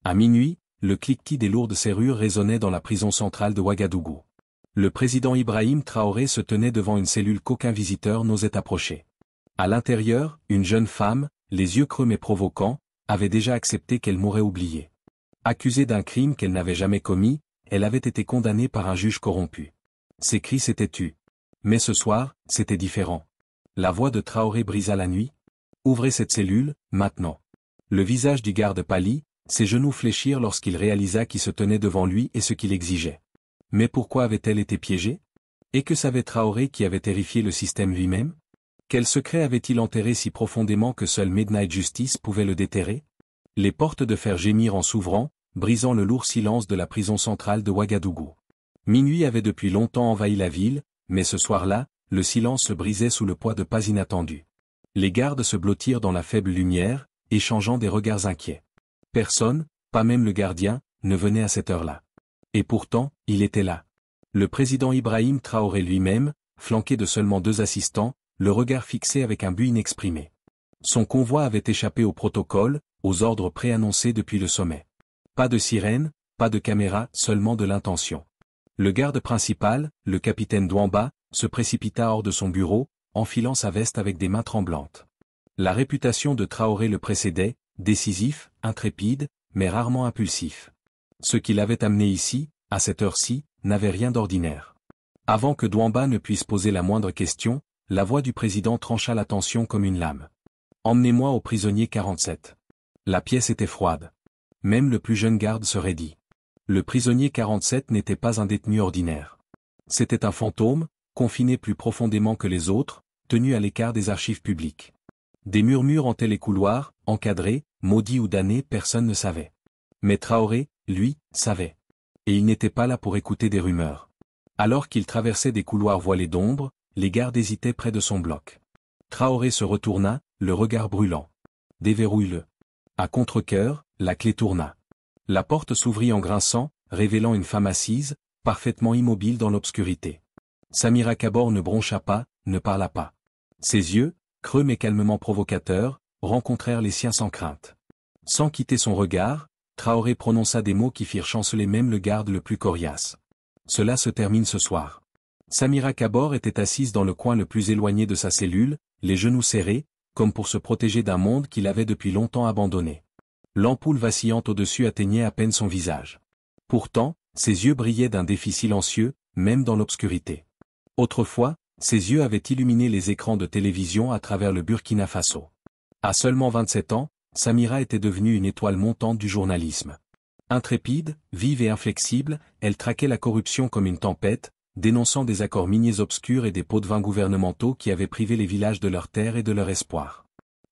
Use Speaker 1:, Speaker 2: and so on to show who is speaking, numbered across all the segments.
Speaker 1: À minuit, le cliquetis des lourdes serrures résonnait dans la prison centrale de Ouagadougou. Le président Ibrahim Traoré se tenait devant une cellule qu'aucun visiteur n'osait approcher. À l'intérieur, une jeune femme, les yeux creux mais provoquants, avait déjà accepté qu'elle mourrait oubliée. Accusée d'un crime qu'elle n'avait jamais commis, elle avait été condamnée par un juge corrompu. Ses cris s'étaient tus. Mais ce soir, c'était différent. La voix de Traoré brisa la nuit. Ouvrez cette cellule, maintenant. Le visage du garde pâlit, ses genoux fléchirent lorsqu'il réalisa qui se tenait devant lui et ce qu'il exigeait. Mais pourquoi avait-elle été piégée? Et que savait Traoré qui avait terrifié le système lui-même? Quel secret avait-il enterré si profondément que seul Midnight Justice pouvait le déterrer? Les portes de fer gémirent en s'ouvrant, brisant le lourd silence de la prison centrale de Ouagadougou. Minuit avait depuis longtemps envahi la ville, mais ce soir-là, le silence se brisait sous le poids de pas inattendus. Les gardes se blottirent dans la faible lumière, échangeant des regards inquiets. Personne, pas même le gardien, ne venait à cette heure-là. Et pourtant, il était là. Le président Ibrahim Traoré lui-même, flanqué de seulement 2 assistants, le regard fixé avec un but inexprimé. Son convoi avait échappé au protocole, aux ordres préannoncés depuis le sommet. Pas de sirène, pas de caméra, seulement de l'intention. Le garde principal, le capitaine Douamba, se précipita hors de son bureau, enfilant sa veste avec des mains tremblantes. La réputation de Traoré le précédait, décisif, intrépide, mais rarement impulsif. Ce qui l'avait amené ici, à cette heure-ci, n'avait rien d'ordinaire. Avant que Douamba ne puisse poser la moindre question, la voix du président trancha la tension comme une lame. « Emmenez-moi au prisonnier 47. » La pièce était froide. Même le plus jeune garde se raidit. Le prisonnier 47 n'était pas un détenu ordinaire. C'était un fantôme, confiné plus profondément que les autres, tenu à l'écart des archives publiques. Des murmures hantaient les couloirs, encadrés, maudits ou damnés, personne ne savait. Mais Traoré, lui, savait. Et il n'était pas là pour écouter des rumeurs. Alors qu'il traversait des couloirs voilés d'ombre, les gardes hésitaient près de son bloc. Traoré se retourna, le regard brûlant. « Déverrouille-le. » À contre-cœur, la clé tourna. La porte s'ouvrit en grinçant, révélant une femme assise, parfaitement immobile dans l'obscurité. Samira Kabor ne broncha pas, ne parla pas. Ses yeux, creux mais calmement provocateurs, rencontrèrent les siens sans crainte. Sans quitter son regard, Traoré prononça des mots qui firent chanceler même le garde le plus coriace. « Cela se termine ce soir. » Samira Kabor était assise dans le coin le plus éloigné de sa cellule, les genoux serrés, comme pour se protéger d'un monde qu'il avait depuis longtemps abandonné. L'ampoule vacillante au-dessus atteignait à peine son visage. Pourtant, ses yeux brillaient d'un défi silencieux, même dans l'obscurité. Autrefois, ses yeux avaient illuminé les écrans de télévision à travers le Burkina Faso. À seulement 27 ans, Samira était devenue une étoile montante du journalisme. Intrépide, vive et inflexible, elle traquait la corruption comme une tempête, dénonçant des accords miniers obscurs et des pots de vin gouvernementaux qui avaient privé les villages de leurs terres et de leur espoir.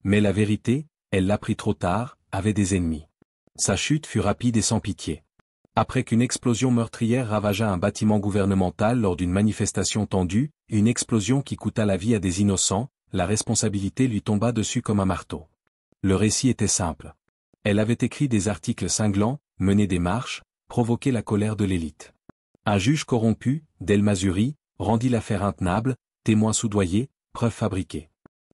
Speaker 1: Mais la vérité, elle l'apprit trop tard, avait des ennemis. Sa chute fut rapide et sans pitié. Après qu'une explosion meurtrière ravagea un bâtiment gouvernemental lors d'une manifestation tendue, une explosion qui coûta la vie à des innocents, la responsabilité lui tomba dessus comme un marteau. Le récit était simple. Elle avait écrit des articles cinglants, mené des marches, provoqué la colère de l'élite. Un juge corrompu, Del Mazuri, rendit l'affaire intenable, témoins soudoyés, preuves fabriquées.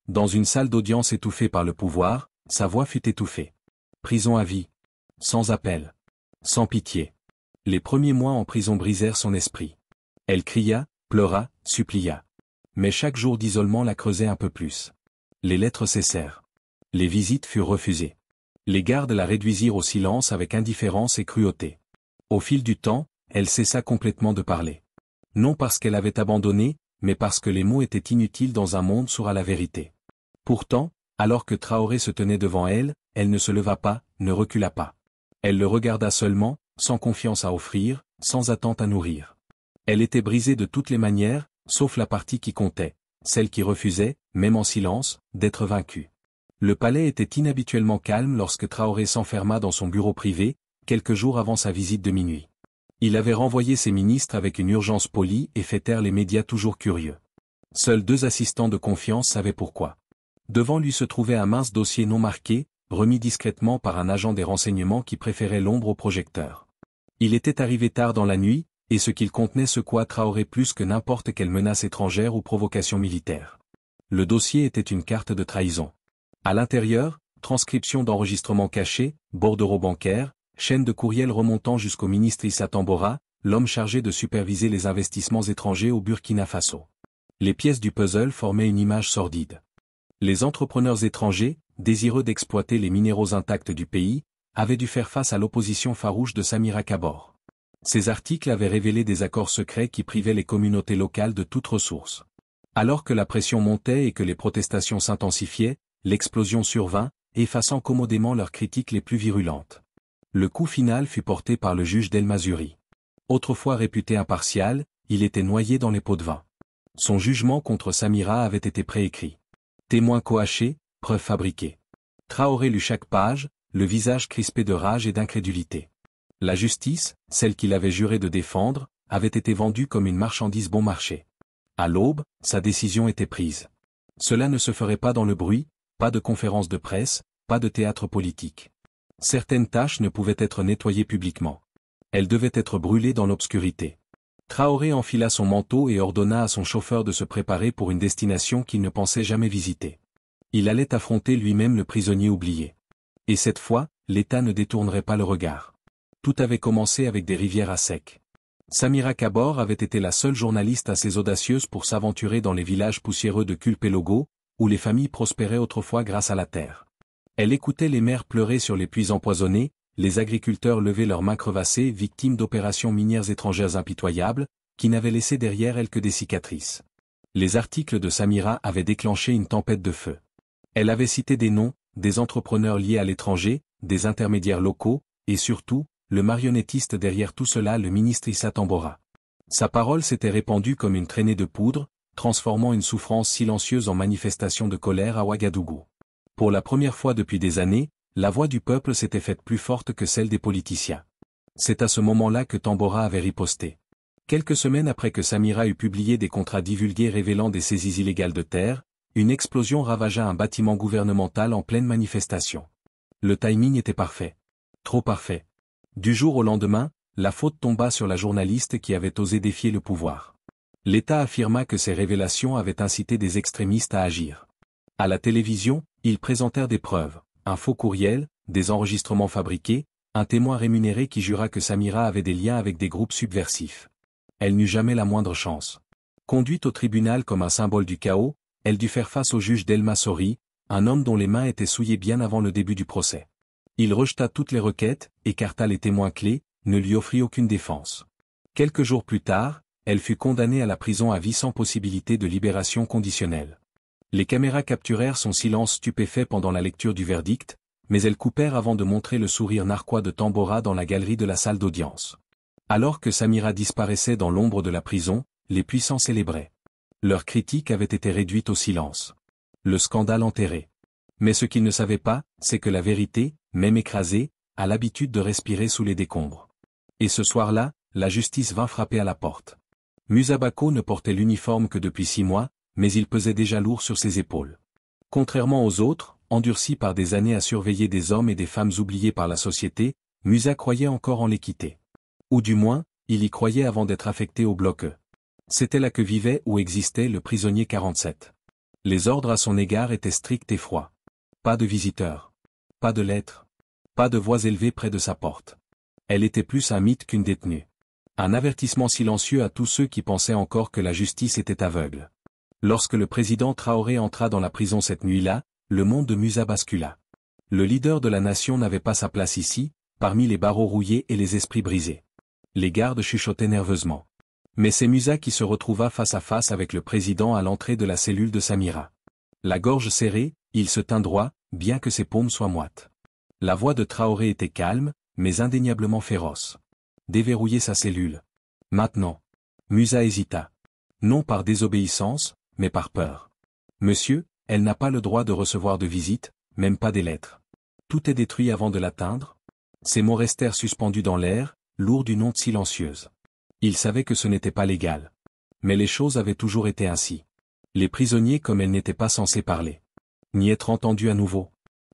Speaker 1: Dans une salle d'audience étouffée par le pouvoir, sa voix fut étouffée. Prison à vie. Sans appel. Sans pitié. Les premiers mois en prison brisèrent son esprit. Elle cria, pleura, supplia. Mais chaque jour d'isolement la creusait un peu plus. Les lettres cessèrent. Les visites furent refusées. Les gardes la réduisirent au silence avec indifférence et cruauté. Au fil du temps, elle cessa complètement de parler. Non parce qu'elle avait abandonné, mais parce que les mots étaient inutiles dans un monde sourd à la vérité. Pourtant, alors que Traoré se tenait devant elle, elle ne se leva pas, ne recula pas. Elle le regarda seulement, sans confiance à offrir, sans attente à nourrir. Elle était brisée de toutes les manières, sauf la partie qui comptait, celle qui refusait, même en silence, d'être vaincue. Le palais était inhabituellement calme lorsque Traoré s'enferma dans son bureau privé, quelques jours avant sa visite de minuit. Il avait renvoyé ses ministres avec une urgence polie et fait taire les médias toujours curieux. Seuls 2 assistants de confiance savaient pourquoi. Devant lui se trouvait un mince dossier non marqué, remis discrètement par un agent des renseignements qui préférait l'ombre au projecteur. Il était arrivé tard dans la nuit, et ce qu'il contenait secoua Traoré plus que n'importe quelle menace étrangère ou provocation militaire. Le dossier était une carte de trahison. À l'intérieur, transcription d'enregistrements cachés, bordereaux bancaires, chaîne de courriel remontant jusqu'au ministre Issa Tambora, l'homme chargé de superviser les investissements étrangers au Burkina Faso. Les pièces du puzzle formaient une image sordide. Les entrepreneurs étrangers, désireux d'exploiter les minéraux intacts du pays, avaient dû faire face à l'opposition farouche de Samira Kabore. Ces articles avaient révélé des accords secrets qui privaient les communautés locales de toute ressource. Alors que la pression montait et que les protestations s'intensifiaient, l'explosion survint, effaçant commodément leurs critiques les plus virulentes. Le coup final fut porté par le juge Del Mazuri. Autrefois réputé impartial, il était noyé dans les pots de vin. Son jugement contre Samira avait été préécrit. Témoins coachés, preuves fabriquées. Traoré lut chaque page, le visage crispé de rage et d'incrédulité. La justice, celle qu'il avait juré de défendre, avait été vendue comme une marchandise bon marché. À l'aube, sa décision était prise. Cela ne se ferait pas dans le bruit, pas de conférences de presse, pas de théâtre politique. Certaines tâches ne pouvaient être nettoyées publiquement. Elles devaient être brûlées dans l'obscurité. Traoré enfila son manteau et ordonna à son chauffeur de se préparer pour une destination qu'il ne pensait jamais visiter. Il allait affronter lui-même le prisonnier oublié. Et cette fois, l'État ne détournerait pas le regard. Tout avait commencé avec des rivières à sec. Samira Kabore avait été la seule journaliste assez audacieuse pour s'aventurer dans les villages poussiéreux de Kulpelogo, où les familles prospéraient autrefois grâce à la terre. Elle écoutait les mères pleurer sur les puits empoisonnés, les agriculteurs lever leurs mains crevassées victimes d'opérations minières étrangères impitoyables, qui n'avaient laissé derrière elles que des cicatrices. Les articles de Samira avaient déclenché une tempête de feu. Elle avait cité des noms, des entrepreneurs liés à l'étranger, des intermédiaires locaux, et surtout, le marionnettiste derrière tout cela, le ministre Issa Tambora. Sa parole s'était répandue comme une traînée de poudre, transformant une souffrance silencieuse en manifestation de colère à Ouagadougou. Pour la première fois depuis des années, la voix du peuple s'était faite plus forte que celle des politiciens. C'est à ce moment-là que Tambora avait riposté. Quelques semaines après que Samira eut publié des contrats divulgués révélant des saisies illégales de terre, une explosion ravagea un bâtiment gouvernemental en pleine manifestation. Le timing était parfait. Trop parfait. Du jour au lendemain, la faute tomba sur la journaliste qui avait osé défier le pouvoir. L'État affirma que ces révélations avaient incité des extrémistes à agir. À la télévision, ils présentèrent des preuves, un faux courriel, des enregistrements fabriqués, un témoin rémunéré qui jura que Samira avait des liens avec des groupes subversifs. Elle n'eut jamais la moindre chance. Conduite au tribunal comme un symbole du chaos, elle dut faire face au juge Del Mazuri, un homme dont les mains étaient souillées bien avant le début du procès. Il rejeta toutes les requêtes, écarta les témoins clés, ne lui offrit aucune défense. Quelques jours plus tard, elle fut condamnée à la prison à vie sans possibilité de libération conditionnelle. Les caméras capturèrent son silence stupéfait pendant la lecture du verdict, mais elles coupèrent avant de montrer le sourire narquois de Tambora dans la galerie de la salle d'audience. Alors que Samira disparaissait dans l'ombre de la prison, les puissants célébraient. Leur critique avait été réduite au silence. Le scandale enterré. Mais ce qu'ils ne savaient pas, c'est que la vérité, même écrasée, a l'habitude de respirer sous les décombres. Et ce soir-là, la justice vint frapper à la porte. Musa Bako ne portait l'uniforme que depuis 6 mois, mais il pesait déjà lourd sur ses épaules. Contrairement aux autres, endurcis par des années à surveiller des hommes et des femmes oubliés par la société, Musa croyait encore en l'équité. Ou du moins, il y croyait avant d'être affecté au bloc E. C'était là que vivait ou existait le prisonnier 47. Les ordres à son égard étaient stricts et froids. Pas de visiteurs. Pas de lettres. Pas de voix élevées près de sa porte. Elle était plus un mythe qu'une détenue. Un avertissement silencieux à tous ceux qui pensaient encore que la justice était aveugle. Lorsque le président Traoré entra dans la prison cette nuit-là, le monde de Musa bascula. Le leader de la nation n'avait pas sa place ici, parmi les barreaux rouillés et les esprits brisés. Les gardes chuchotaient nerveusement. Mais c'est Musa qui se retrouva face à face avec le président à l'entrée de la cellule de Samira. La gorge serrée, il se tint droit, bien que ses paumes soient moites. La voix de Traoré était calme, mais indéniablement féroce. Déverrouiller sa cellule. Maintenant. Musa hésita. Non par désobéissance, mais par peur. Monsieur, elle n'a pas le droit de recevoir de visite, même pas des lettres. Tout est détruit avant de l'atteindre. Ces mots restèrent suspendus dans l'air, lourds d'une honte silencieuse. Il savait que ce n'était pas légal. Mais les choses avaient toujours été ainsi. Les prisonniers comme elle n'étaient pas censés parler. Ni être entendus à nouveau.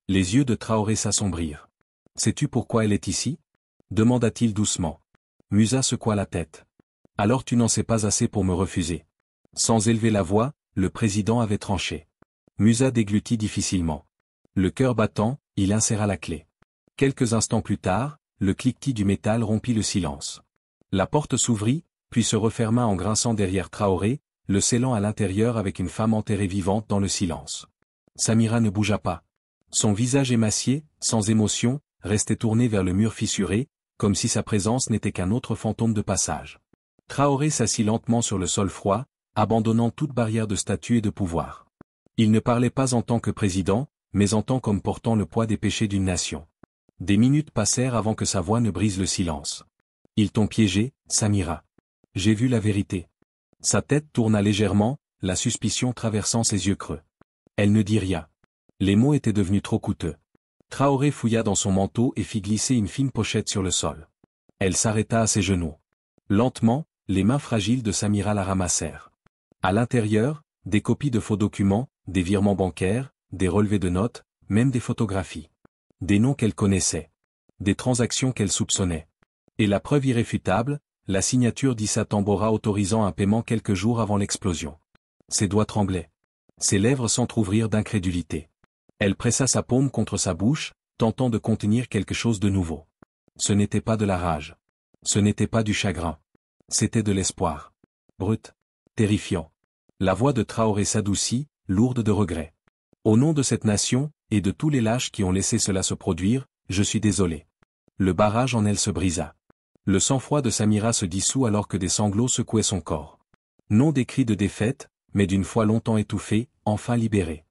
Speaker 1: Les yeux de Traoré s'assombrirent. Sais-tu pourquoi elle est ici? Demanda-t-il doucement. Musa secoua la tête. Alors tu n'en sais pas assez pour me refuser. Sans élever la voix, le président avait tranché. Musa déglutit difficilement. Le cœur battant, il inséra la clé. Quelques instants plus tard, le cliquetis du métal rompit le silence. La porte s'ouvrit, puis se referma en grinçant derrière Traoré, le scellant à l'intérieur avec une femme enterrée vivante dans le silence. Samira ne bougea pas. Son visage émacié, sans émotion, restait tourné vers le mur fissuré, comme si sa présence n'était qu'un autre fantôme de passage. Traoré s'assit lentement sur le sol froid, abandonnant toute barrière de statut et de pouvoir. Il ne parlait pas en tant que président, mais en tant qu'homme portant le poids des péchés d'une nation. Des minutes passèrent avant que sa voix ne brise le silence. Ils t'ont piégé, Samira. J'ai vu la vérité. Sa tête tourna légèrement, la suspicion traversant ses yeux creux. Elle ne dit rien. Les mots étaient devenus trop coûteux. Traoré fouilla dans son manteau et fit glisser une fine pochette sur le sol. Elle s'arrêta à ses genoux. Lentement, les mains fragiles de Samira la ramassèrent. À l'intérieur, des copies de faux documents, des virements bancaires, des relevés de notes, même des photographies. Des noms qu'elle connaissait. Des transactions qu'elle soupçonnait. Et la preuve irréfutable, la signature d'Issa Tambora autorisant un paiement quelques jours avant l'explosion. Ses doigts tremblaient. Ses lèvres s'entr'ouvrirent d'incrédulité. Elle pressa sa paume contre sa bouche, tentant de contenir quelque chose de nouveau. Ce n'était pas de la rage. Ce n'était pas du chagrin. C'était de l'espoir. Brut. Terrifiant. La voix de Traoré s'adoucit, lourde de regret. Au nom de cette nation, et de tous les lâches qui ont laissé cela se produire, je suis désolé. Le barrage en elle se brisa. Le sang-froid de Samira se dissout alors que des sanglots secouaient son corps. Non des cris de défaite, mais d'une foi longtemps étouffée, enfin libérée.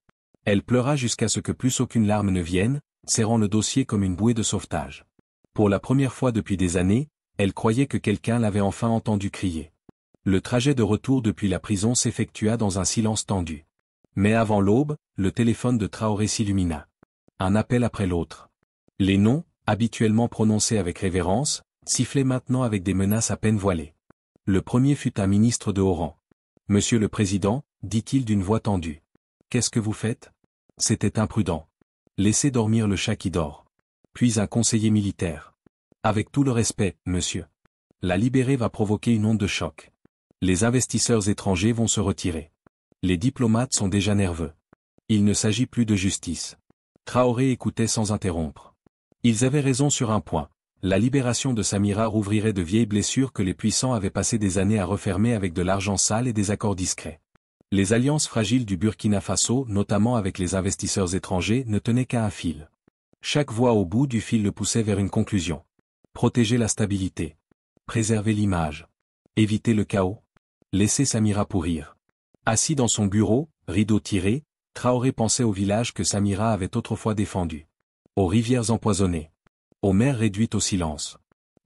Speaker 1: Elle pleura jusqu'à ce que plus aucune larme ne vienne, serrant le dossier comme une bouée de sauvetage. Pour la première fois depuis des années, elle croyait que quelqu'un l'avait enfin entendu crier. Le trajet de retour depuis la prison s'effectua dans un silence tendu. Mais avant l'aube, le téléphone de Traoré s'illumina. Un appel après l'autre. Les noms, habituellement prononcés avec révérence, sifflaient maintenant avec des menaces à peine voilées. Le premier fut un ministre de haut rang. « Monsieur le Président », dit-il d'une voix tendue. « Qu'est-ce que vous faites ? » C'était imprudent. Laissez dormir le chat qui dort. Puis un conseiller militaire. « Avec tout le respect, monsieur. La libérer va provoquer une onde de choc. Les investisseurs étrangers vont se retirer. Les diplomates sont déjà nerveux. Il ne s'agit plus de justice. » Traoré écoutait sans interrompre. Ils avaient raison sur un point. La libération de Samira rouvrirait de vieilles blessures que les puissants avaient passé des années à refermer avec de l'argent sale et des accords discrets. Les alliances fragiles du Burkina Faso, notamment avec les investisseurs étrangers, ne tenaient qu'à un fil. Chaque voie au bout du fil le poussait vers une conclusion. Protéger la stabilité. Préserver l'image. Éviter le chaos. Laisser Samira pourrir. Assis dans son bureau, rideau tiré, Traoré pensait au village que Samira avait autrefois défendu. Aux rivières empoisonnées. Aux mers réduites au silence.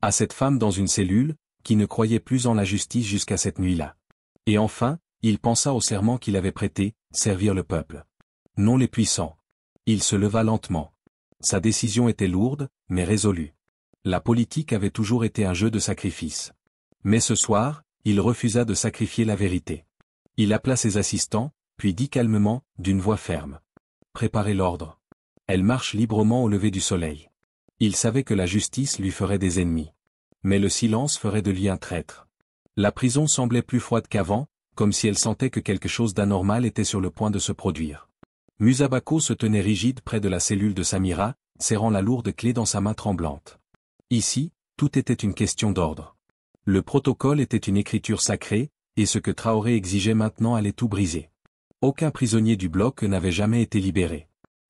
Speaker 1: À cette femme dans une cellule, qui ne croyait plus en la justice jusqu'à cette nuit-là. Et enfin, il pensa au serment qu'il avait prêté, servir le peuple. Non les puissants. Il se leva lentement. Sa décision était lourde, mais résolue. La politique avait toujours été un jeu de sacrifice. Mais ce soir, il refusa de sacrifier la vérité. Il appela ses assistants, puis dit calmement, d'une voix ferme. Préparez l'ordre. Elle marche librement au lever du soleil. Il savait que la justice lui ferait des ennemis. Mais le silence ferait de lui un traître. La prison semblait plus froide qu'avant, comme si elle sentait que quelque chose d'anormal était sur le point de se produire. Musabako se tenait rigide près de la cellule de Samira, serrant la lourde clé dans sa main tremblante. Ici, tout était une question d'ordre. Le protocole était une écriture sacrée, et ce que Traoré exigeait maintenant allait tout briser. Aucun prisonnier du bloc n'avait jamais été libéré.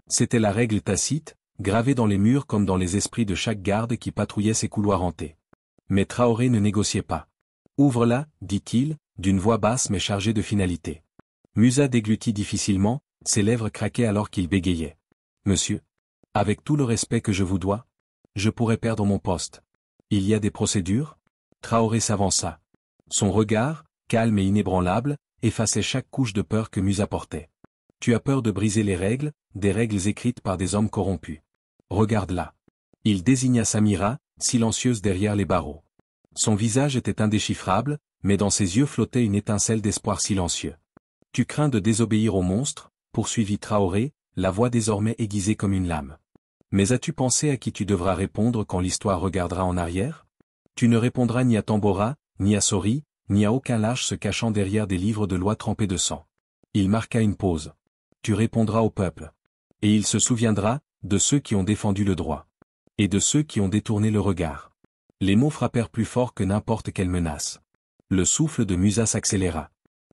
Speaker 1: C'était la règle tacite, gravée dans les murs comme dans les esprits de chaque garde qui patrouillait ces couloirs hantés. Mais Traoré ne négociait pas. « Ouvre-la », dit-il, d'une voix basse mais chargée de finalité. Musa déglutit difficilement, ses lèvres craquaient alors qu'il bégayait. « Monsieur, avec tout le respect que je vous dois, je pourrais perdre mon poste. Il y a des procédures ?» Traoré s'avança. Son regard, calme et inébranlable, effaçait chaque couche de peur que Musa portait. « Tu as peur de briser les règles, des règles écrites par des hommes corrompus. Regarde-la. » Il désigna Samira, silencieuse derrière les barreaux. Son visage était indéchiffrable, mais dans ses yeux flottait une étincelle d'espoir silencieux. « Tu crains de désobéir au monstre ?» poursuivit Traoré, la voix désormais aiguisée comme une lame. « Mais as-tu pensé à qui tu devras répondre quand l'histoire regardera en arrière ? Tu ne répondras ni à Tambora, ni à Sori, ni à aucun lâche se cachant derrière des livres de loi trempés de sang. » Il marqua une pause. « Tu répondras au peuple. Et il se souviendra, de ceux qui ont défendu le droit. et de ceux qui ont détourné le regard. Les mots frappèrent plus fort que n'importe quelle menace. Le souffle de Musa s'accéléra.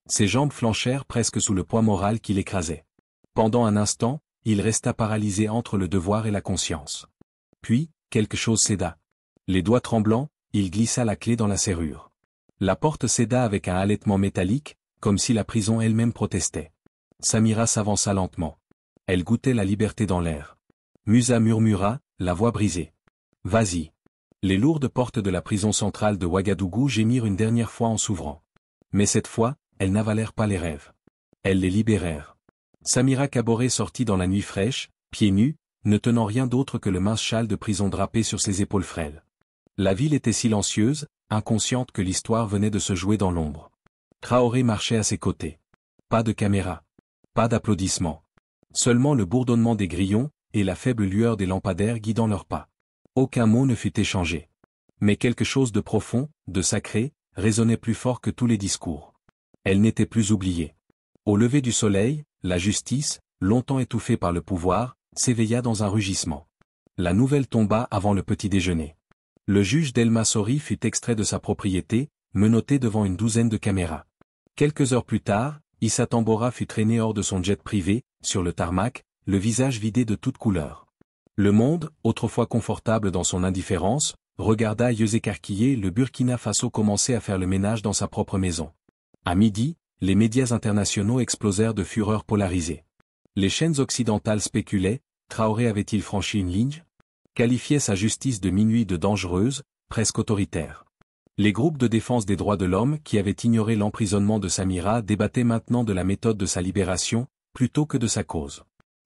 Speaker 1: Ses jambes flanchèrent presque sous le poids moral qui l'écrasait. Pendant un instant, il resta paralysé entre le devoir et la conscience. Puis, quelque chose céda. Les doigts tremblants, il glissa la clé dans la serrure. La porte céda avec un halètement métallique, comme si la prison elle-même protestait. Samira s'avança lentement. Elle goûtait la liberté dans l'air. Musa murmura, la voix brisée. « Vas-y. » Les lourdes portes de la prison centrale de Ouagadougou gémirent une dernière fois en s'ouvrant. Mais cette fois, elles n'avalèrent pas les rêves. Elles les libérèrent. Samira Kaboré sortit dans la nuit fraîche, pieds nus, ne tenant rien d'autre que le mince châle de prison drapé sur ses épaules frêles. La ville était silencieuse, inconsciente que l'histoire venait de se jouer dans l'ombre. Traoré marchait à ses côtés. Pas de caméra. Pas d'applaudissements. Seulement le bourdonnement des grillons, et la faible lueur des lampadaires guidant leurs pas. Aucun mot ne fut échangé. Mais quelque chose de profond, de sacré, résonnait plus fort que tous les discours. Elle n'était plus oubliée. Au lever du soleil, la justice, longtemps étouffée par le pouvoir, s'éveilla dans un rugissement. La nouvelle tomba avant le petit déjeuner. Le juge d'El Massori fut extrait de sa propriété, menotté devant une douzaine de caméras. Quelques heures plus tard, Issa Tambora fut traîné hors de son jet privé, sur le tarmac, le visage vidé de toute couleur. Le monde, autrefois confortable dans son indifférence, regarda yeux écarquillés le Burkina Faso commencer à faire le ménage dans sa propre maison. À midi, les médias internationaux explosèrent de fureur polarisée. Les chaînes occidentales spéculaient, Traoré avait-il franchi une ligne? Qualifiaient sa justice de minuit de dangereuse, presque autoritaire. Les groupes de défense des droits de l'homme qui avaient ignoré l'emprisonnement de Samira débattaient maintenant de la méthode de sa libération, plutôt que de sa cause.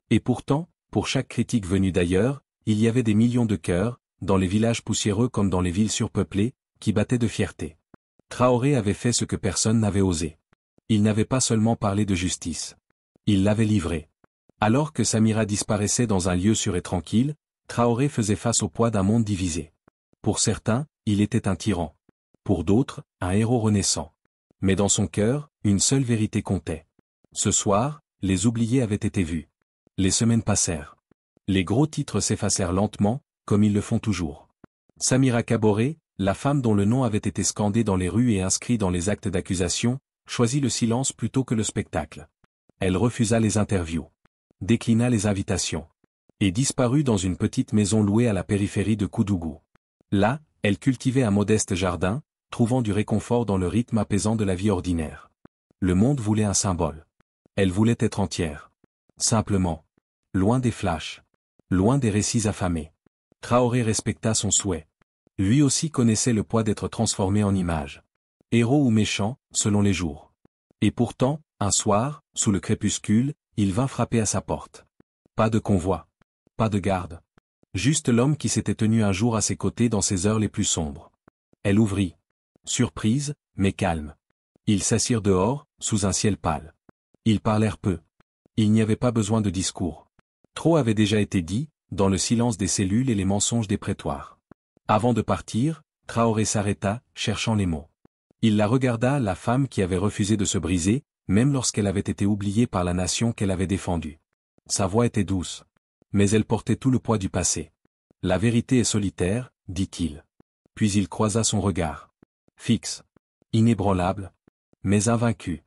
Speaker 1: Et pourtant, pour chaque critique venue d'ailleurs, il y avait des millions de cœurs, dans les villages poussiéreux comme dans les villes surpeuplées, qui battaient de fierté. Traoré avait fait ce que personne n'avait osé. Il n'avait pas seulement parlé de justice. Il l'avait livrée. Alors que Samira disparaissait dans un lieu sûr et tranquille, Traoré faisait face au poids d'un monde divisé. Pour certains, il était un tyran. Pour d'autres, un héros renaissant. Mais dans son cœur, une seule vérité comptait. Ce soir, les oubliés avaient été vus. Les semaines passèrent. Les gros titres s'effacèrent lentement, comme ils le font toujours. Samira Kaboré, la femme dont le nom avait été scandé dans les rues et inscrit dans les actes d'accusation, choisit le silence plutôt que le spectacle. Elle refusa les interviews, déclina les invitations, et disparut dans une petite maison louée à la périphérie de Koudougou. Là, elle cultivait un modeste jardin, trouvant du réconfort dans le rythme apaisant de la vie ordinaire. Le monde voulait un symbole. Elle voulait être entière. Simplement. Loin des flashs. Loin des récits affamés. Traoré respecta son souhait. Lui aussi connaissait le poids d'être transformé en image. Héros ou méchant, selon les jours. Et pourtant, un soir, sous le crépuscule, il vint frapper à sa porte. Pas de convoi. Pas de garde. Juste l'homme qui s'était tenu un jour à ses côtés dans ses heures les plus sombres. Elle ouvrit. Surprise, mais calme. Ils s'assirent dehors, sous un ciel pâle. Ils parlèrent peu. Il n'y avait pas besoin de discours. Trop avait déjà été dit, dans le silence des cellules et les mensonges des prétoires. Avant de partir, Traoré s'arrêta, cherchant les mots. Il la regarda, la femme qui avait refusé de se briser, même lorsqu'elle avait été oubliée par la nation qu'elle avait défendue. Sa voix était douce. Mais elle portait tout le poids du passé. La vérité est solitaire, dit-il. Puis il croisa son regard. Fixe. Inébranlable. Mais invaincu.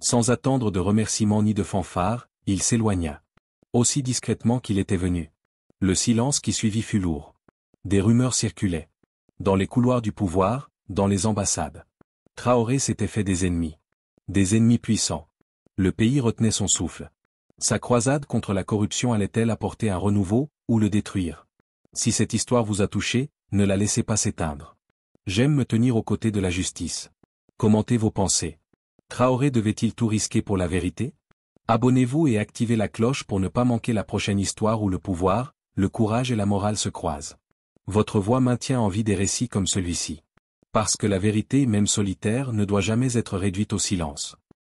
Speaker 1: Sans attendre de remerciements ni de fanfares, il s'éloigna. Aussi discrètement qu'il était venu. Le silence qui suivit fut lourd. Des rumeurs circulaient. Dans les couloirs du pouvoir, dans les ambassades. Traoré s'était fait des ennemis. Des ennemis puissants. Le pays retenait son souffle. Sa croisade contre la corruption allait-elle apporter un renouveau, ou le détruire? Si cette histoire vous a touché, ne la laissez pas s'éteindre. J'aime me tenir aux côtés de la justice. Commentez vos pensées. Traoré devait-il tout risquer pour la vérité? Abonnez-vous et activez la cloche pour ne pas manquer la prochaine histoire où le pouvoir, le courage et la morale se croisent. Votre voix maintient en vie des récits comme celui-ci. Parce que la vérité, même solitaire, ne doit jamais être réduite au silence.